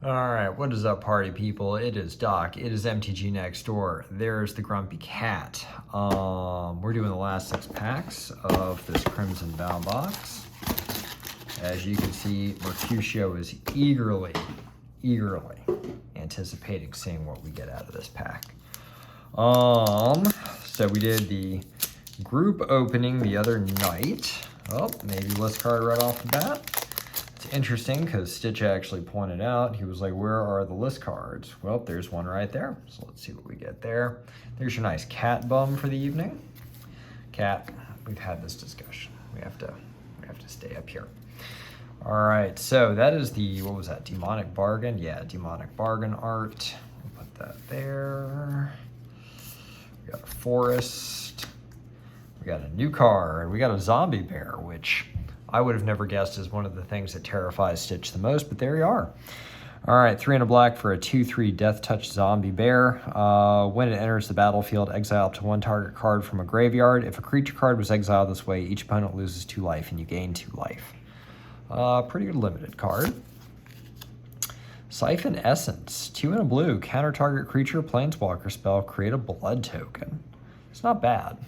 All right, what is up, party people? It is Doc. It is MTG Next Door. There's the Grumpy Cat. We're doing the last 6 packs of this Crimson Bound box. As you can see, Mercutio is eagerly anticipating seeing what we get out of this pack. So we did the group opening the other night. Oh, maybe list card right off the bat. It's interesting because Stitch actually pointed out, he was like, where are the list cards? Well, there's one right there. So let's see what we get there. There's your nice cat bum for the evening. Cat, we've had this discussion. We have to stay up here. All right, so that is the, what was that, Demonic Bargain? Yeah, Demonic Bargain art. We'll put that there. We got a forest. We got a new card. We got a zombie bear, which I would have never guessed is one of the things that terrifies Stitch the most, but there you are. All right, 3 and a black for a 2/3 Death Touch zombie bear. When it enters the battlefield, exile up to 1 target card from a graveyard. If a creature card was exiled this way, each opponent loses 2 life and you gain 2 life. Pretty good limited card. Siphon Essence, 2 and a blue. Counter target creature, planeswalker spell, create a blood token. It's not bad.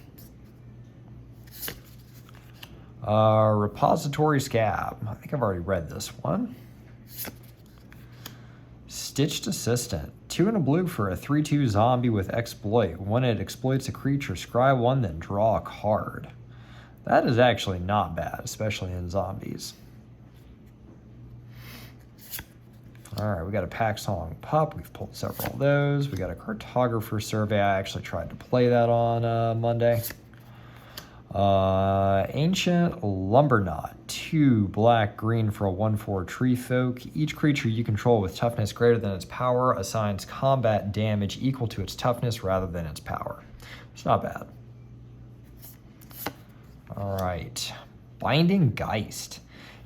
Repository Scab. I think I've already read this one. Stitched Assistant. 2 and a blue for a 3/2 zombie with exploit. When it exploits a creature, scry 1, then draw a card. That is actually not bad, especially in zombies. All right, we got a Pack Song Pup. We've pulled several of those. We got a Cartographer Survey. I actually tried to play that on Monday. Ancient Lumberknot, 2 black green for a 1/4 tree folk. Each creature you control with toughness greater than its power assigns combat damage equal to its toughness rather than its power. It's not bad. All right, Binding Geist,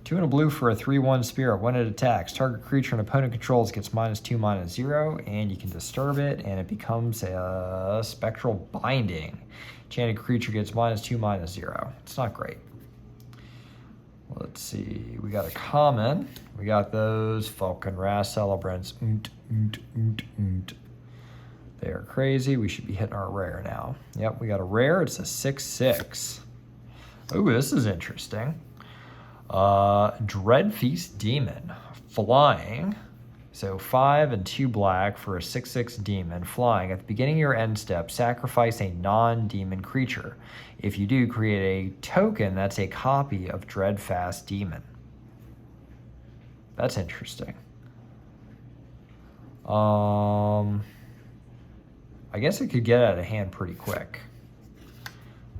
2 and a blue for a 3/1 spirit. When it attacks, target creature an opponent controls gets -2/-0, and you can disturb it, and it becomes a spectral binding. Enchanted creature gets -2/-0. It's not great. Let's see. We got a common. We got those Falcon Wrath Celebrants. They are crazy. We should be hitting our rare now. Yep, we got a rare. It's a 6/6. Oh, this is interesting. Dreadfeast Demon. Flying. So 5 and 2 black for a 6/6 demon flying. At the beginning of your end step, sacrifice a non-demon creature. If you do, create a token that's a copy of Dreadfast Demon. That's interesting. I guess it could get out of hand pretty quick.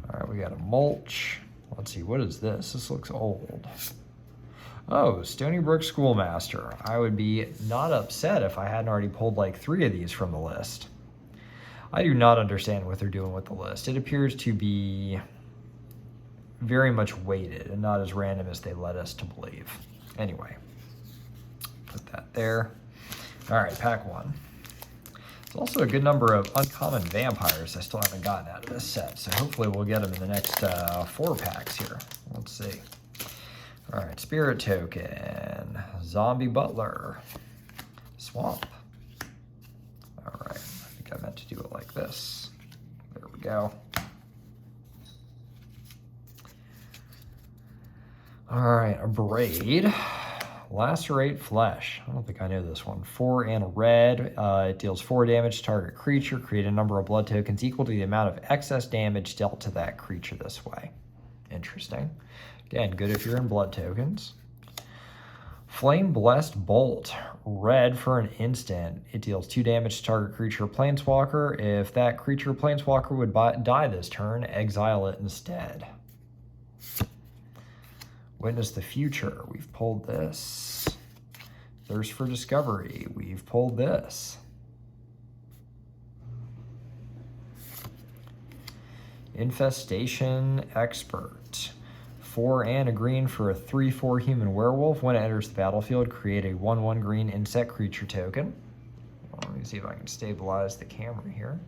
All right, we got a mulch. Let's see, what is this? This looks old. Oh, Stony Brook Schoolmaster. I would be not upset if I hadn't already pulled like 3 of these from the list. I do not understand what they're doing with the list. It appears to be very much weighted and not as random as they led us to believe. Anyway, put that there. All right, pack 1. There's also a good number of uncommon vampires I still haven't gotten out of this set, so hopefully we'll get them in the next 4 packs here. Let's see. All right, Spirit Token, Zombie Butler, Swamp. All right, I think I meant to do it like this. There we go. All right, a Braid, Lacerate Flesh. I don't think I know this one. 4 and a red. It deals 4 damage to target creature. Create a number of blood tokens equal to the amount of excess damage dealt to that creature this way. Interesting. Again, good if you're in blood tokens. Flame Blessed Bolt, red for an instant. It deals 2 damage to target creature or planeswalker. If that creature or planeswalker would die this turn, exile it instead. Witness the Future, we've pulled this. Thirst for Discovery, we've pulled this. Infestation Expert. 4 and a green for a 3/4 human werewolf. When it enters the battlefield, create a 1/1 green insect creature token. Let me see if I can stabilize the camera here.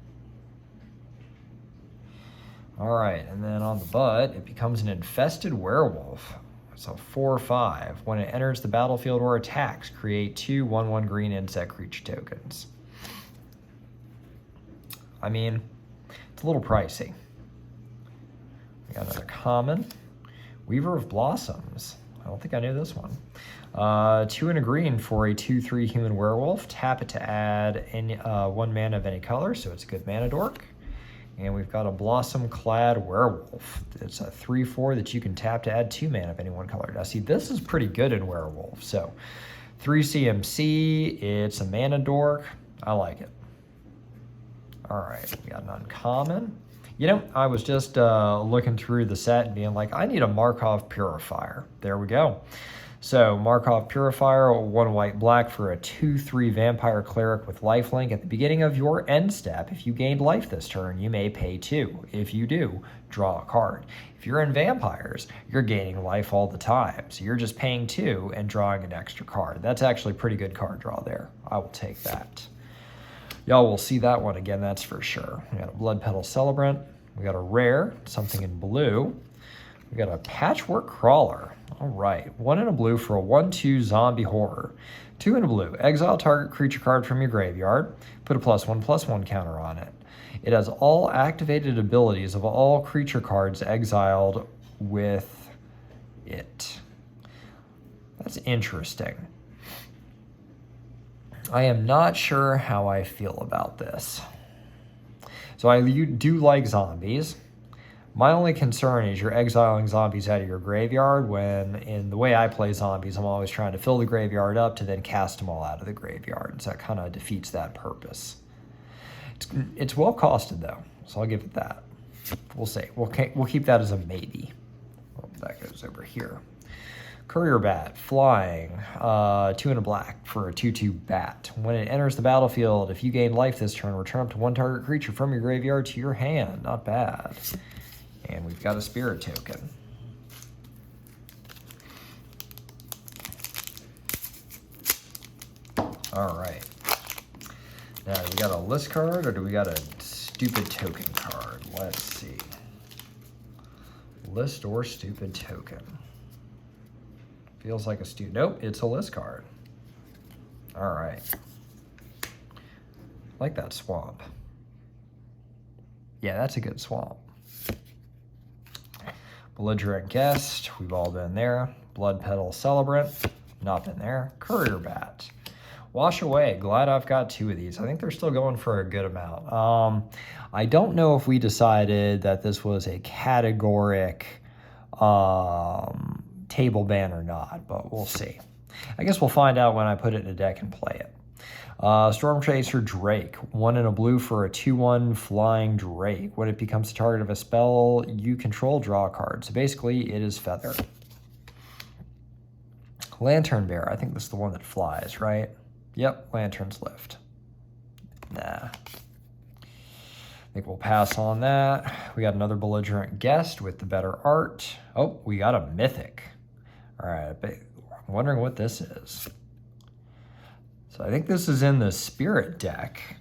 All right, and then on the butt, it becomes an infested werewolf. So 4/5. When it enters the battlefield or attacks, create 2 1/1 green insect creature tokens. I mean, it's a little pricey. We got another common. Weaver of Blossoms. I don't think I knew this one. 2 and a green for a 2/3 human werewolf. Tap it to add any 1 mana of any color, so it's a good mana dork. And we've got a Blossom-clad werewolf. It's a 3/4 that you can tap to add 2 mana of any one color. Now see, this is pretty good in werewolf. So 3 CMC, it's a mana dork. I like it. All right, we got an uncommon. You know, I was just looking through the set and being like, I need a Markov Purifier. There we go. So Markov Purifier, 1 white black for a 2/3 vampire cleric with lifelink. At the beginning of your end step, if you gained life this turn, you may pay 2. If you do, draw a card. If you're in vampires, you're gaining life all the time. So you're just paying 2 and drawing an extra card. That's actually pretty good card draw there. I will take that. Y'all will see that one again, that's for sure. We got a Blood Petal Celebrant. We got a rare, something in blue. We got a Patchwork Crawler. All right, 1 in a blue for a 1/2 zombie horror. 2 in a blue. Exile target creature card from your graveyard. Put a +1/+1 counter on it. It has all activated abilities of all creature cards exiled with it. That's interesting. I am not sure how I feel about this. So I do like zombies. My only concern is you're exiling zombies out of your graveyard when, in the way I play zombies, I'm always trying to fill the graveyard up to then cast them all out of the graveyard. So that kind of defeats that purpose. It's well costed though, so I'll give it that. We'll see. We'll keep that as a maybe. Oh, that goes over here. Courier Bat, flying, 2 and a black for a 2/2 bat. When it enters the battlefield, if you gain life this turn, return up to 1 target creature from your graveyard to your hand. Not bad. And we've got a spirit token. All right. Now, do we got a list card or do we got a stupid token card? Let's see. List or stupid token? Feels like a nope, it's a list card. All right. Like that swamp. Yeah, that's a good swamp. Belligerent Guest, we've all been there. Blood Petal Celebrant, not been there. Courier Bat. Wash Away, glad I've got 2 of these. I think they're still going for a good amount. I don't know if we decided that this was a categoric table ban or not, but we'll see. I guess we'll find out when I put it in a deck and play it. Storm Chaser Drake, 1 in a blue for a 2/1 flying Drake. When it becomes the target of a spell you control, draw a card. So basically, it is Feather. Lantern Bearer, I think this is the one that flies, right? Yep, Lantern's Lift. Nah. I think we'll pass on that. We got another Belligerent Guest with the better art. Oh, we got a Mythic. All right, I'm wondering what this is. So I think this is in the Spirit deck.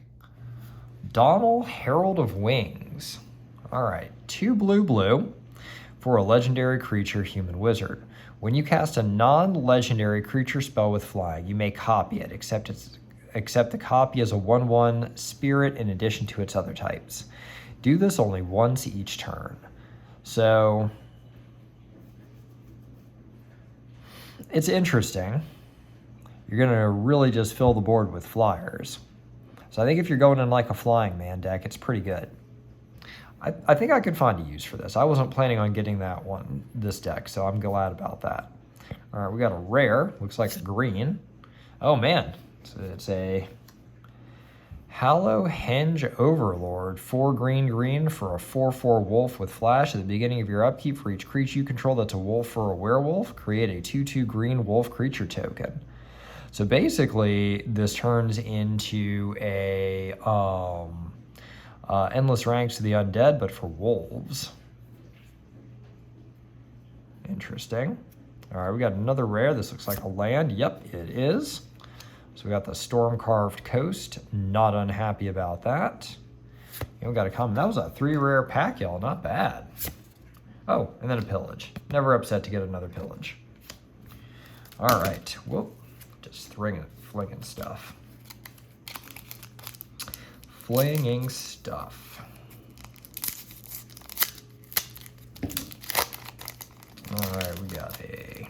Donal, Herald of Wings. All right, 2 blue for a legendary creature, human wizard. When you cast a non-legendary creature spell with flying, you may copy it, except the copy is a 1/1 spirit in addition to its other types. Do this only once each turn. So it's interesting. You're going to really just fill the board with flyers. So I think if you're going in like a flying man deck, it's pretty good. I think I could find a use for this. I wasn't planning on getting this deck, so I'm glad about that. All right, we got a rare. Looks like a green. Oh, man. It's a Hallowhenge Overlord. 4 green for a 4/4 wolf with flash. At the beginning of your upkeep, for each creature you control that's a wolf or a werewolf, create a 2/2 green wolf creature token. So basically, this turns into a Endless Ranks to the Undead, but for wolves. Interesting. All right, we got another rare. This looks like a land. Yep, it is. So we got the Storm-Carved Coast. Not unhappy about that. And we got a common. That was a 3 rare pack, y'all. Not bad. Oh, and then a pillage. Never upset to get another pillage. All right, whoop, just flinging stuff. Flinging stuff. All right, we got a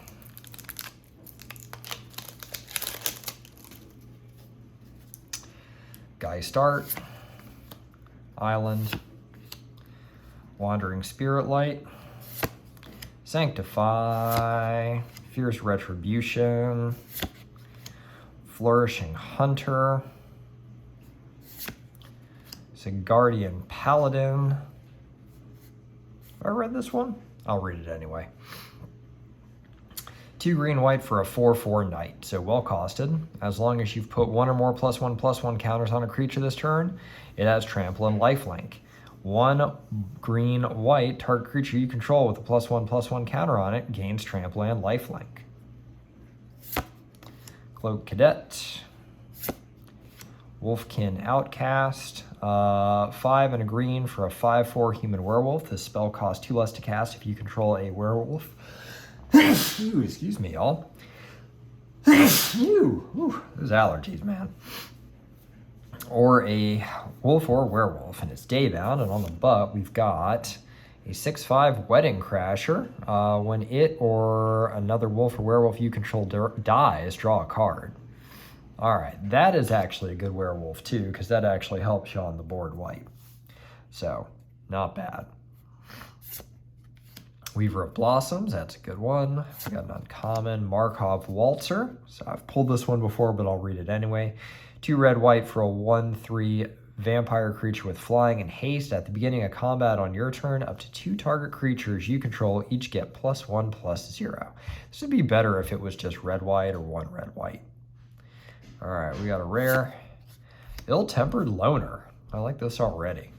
Guy Start, Island, Wandering Spirit Light, Sanctify, Fierce Retribution, Flourishing Hunter, Guardian Paladin. Have I read this one? I'll read it anyway. 2 green white for a 4/4 knight, so well costed. As long as you've put 1 or more +1/+1 counters on a creature this turn, it has trample and lifelink. 1 green white, target creature you control with a +1/+1 counter on it gains trample and lifelink. Cloak Cadet, Wolfkin Outcast, 5 and a green for a 5/4 human werewolf. This spell costs 2 less to cast if you control a werewolf. Ooh, excuse me, y'all. Those allergies, man. Or a wolf or werewolf, and it's daybound. And on the butt, we've got a 6/5 Wedding Crasher. When it or another wolf or werewolf you control dies, draw a card. All right, that is actually a good werewolf too, because that actually helps you on the board white. So, not bad. Weaver of Blossoms, that's a good one. We got an uncommon, Markov Waltzer. So I've pulled this one before, but I'll read it anyway. 2 red white for a 1/3 vampire creature with flying and haste. At the beginning of combat on your turn, up to 2 target creatures you control each get +1/+0. This would be better if it was just red white or 1 red white. All right, we got a rare, Ill-Tempered Loner. I like this already.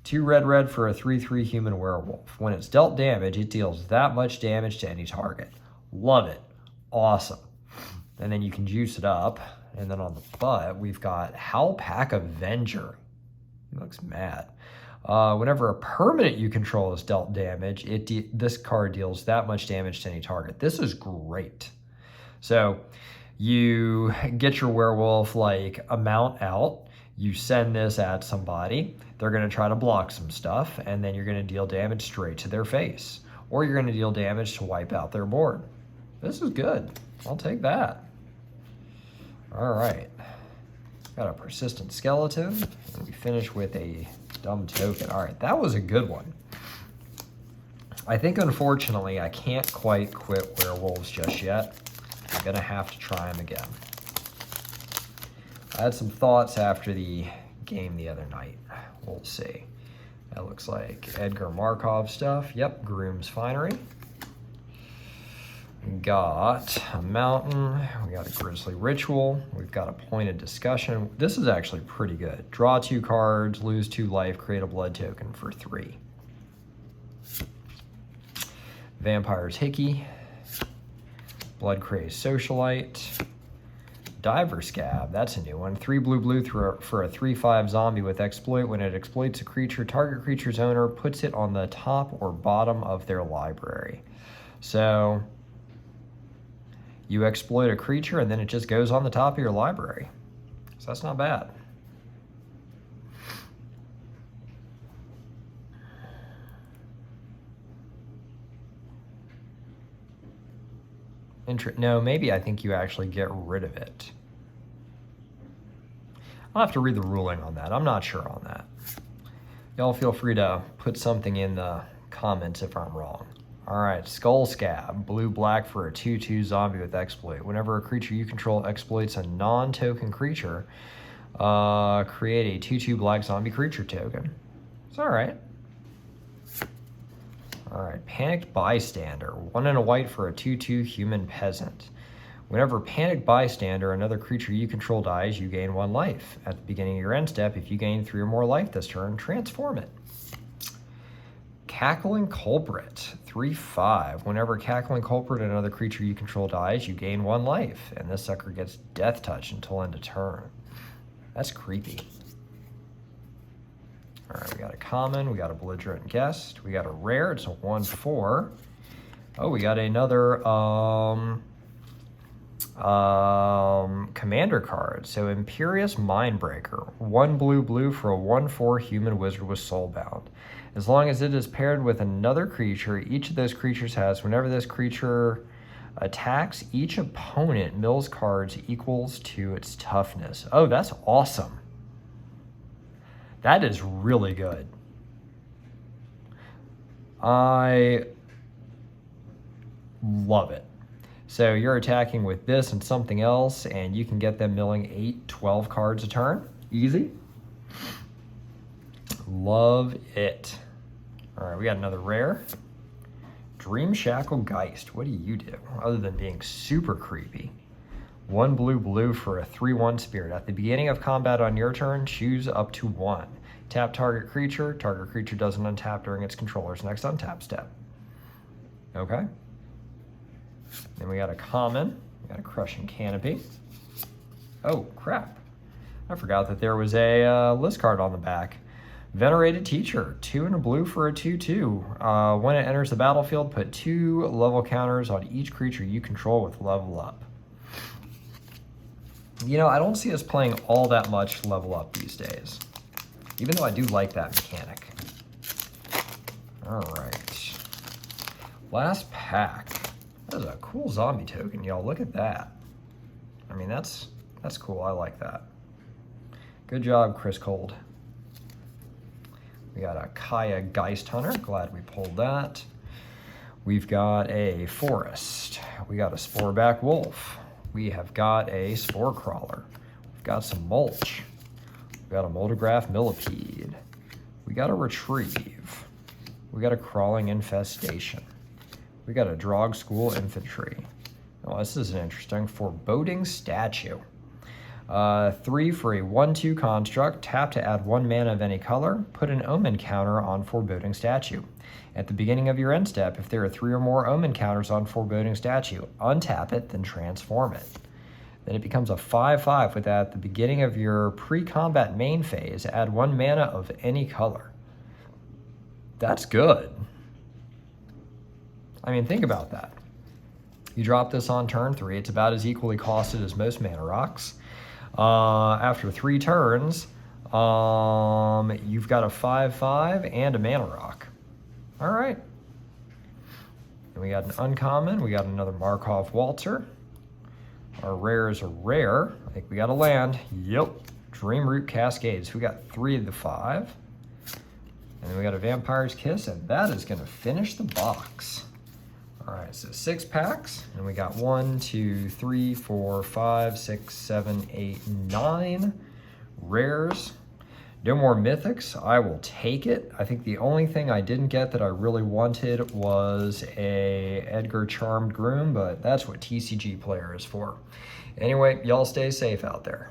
2 red for a 3/3 human werewolf. When it's dealt damage, it deals that much damage to any target. Love it. Awesome. And then you can juice it up. And then on the butt, we've got Howlpack Avenger. He looks mad. Whenever a permanent you control is dealt damage, this card deals that much damage to any target. This is great. So you get your werewolf like amount out. You send this at somebody, they're going to try to block some stuff, and then you're going to deal damage straight to their face. Or you're going to deal damage to wipe out their board. This is good. I'll take that. All right. Got a Persistent Skeleton. And we finish with a Dumb Token. All right, that was a good one. I think, unfortunately, I can't quite quit werewolves just yet. I'm going to have to try them again. I had some thoughts after the game the other night. We'll see. That looks like Edgar Markov stuff. Yep, Groom's Finery. We got a Mountain. We got a Grisly Ritual. We've got a Pointed Discussion. This is actually pretty good. Draw 2 cards, lose 2 life, create a blood token for 3. Vampire's Hickey. Blood Crazed Socialite. Diver Scab, that's a new one. 3 blue for a 3/5 zombie with exploit. When it exploits a creature, target creature's owner puts it on the top or bottom of their library. So you exploit a creature and then it just goes on the top of your library. So that's not bad. No, maybe I think you actually get rid of it. I'll have to read the ruling on that. I'm not sure on that. Y'all feel free to put something in the comments if I'm wrong. All right, Skull Scab, blue-black for a 2/2 zombie with exploit. Whenever a creature you control exploits a non-token creature, create a 2/2 black zombie creature token. It's all right. All right, Panicked Bystander, 1 and a white for a 2/2 human peasant. Whenever Panicked Bystander, another creature you control dies, you gain 1 life. At the beginning of your end step, if you gain 3 or more life this turn, transform it. Cackling Culprit, 3/5. Whenever Cackling Culprit, another creature you control dies, you gain 1 life. And this sucker gets Death Touch until end of turn. That's creepy. All right, we got a common, we got a Belligerent Guest, we got a rare, it's a 1/4. Oh, we got another Commander card. So Imperious Mindbreaker. 1 blue for a 1/4 human wizard with soulbound. As long as it is paired with another creature, each of those creatures has, whenever this creature attacks, each opponent mills cards equals to its toughness. Oh, that's awesome. That is really good. I love it. So you're attacking with this and something else, and you can get them milling 8, 12 cards a turn. Easy. Love it. All right, we got another rare. Dream Shackle Geist. What do you do other than being super creepy? 1 blue for a 3/1 spirit. At the beginning of combat on your turn, choose up to 1. Tap target creature. Target creature doesn't untap during its controller's next untap step. Okay. Then we got a common. We got a Crushing Canopy. Oh, crap. I forgot that there was a list card on the back. Venerated Teacher. 2 and a blue for a 2/2. When it enters the battlefield, put 2 level counters on each creature you control with level up. You know, I don't see us playing all that much level up these days, even though I do like that mechanic. All right. Last pack. That is a cool zombie token, y'all. Look at that. I mean, that's cool. I like that. Good job, Chris Cold. We got a Kaya Geist Hunter. Glad we pulled that. We've got a Forest. We got a Sporeback Wolf. We have got a Spore Crawler. We've got some Mulch. We've got a Moldograph Millipede. We got a Retrieve. We got a Crawling Infestation. We got a Drog School Infantry. Oh, this is an interesting Foreboding Statue. 3 for a 1/2 construct. Tap to add 1 mana of any color. Put an Omen counter on Foreboding Statue. At the beginning of your end step, if there are 3 or more Omen counters on Foreboding Statue, untap it, then transform it. Then it becomes a 5/5 with at the beginning of your pre-combat main phase, add 1 mana of any color. That's good. I mean, think about that. You drop this on turn 3. It's about as equally costed as most mana rocks. After 3 turns, you've got a 5/5 and a mana rock. All right. And we got an uncommon. We got another Markov Waltzer. Our rare is a rare. I think we got a land. Yep. Dreamroot Cascades. We got 3 of the 5. And then we got a Vampire's Kiss, and that is going to finish the box. All right, so 6 packs, and we got 1, 2, 3, 4, 5, 6, 7, 8, 9 rares. No more mythics. I will take it. I think the only thing I didn't get that I really wanted was a Edgar Charmed Groom, but that's what TCG Player is for. Anyway, y'all stay safe out there.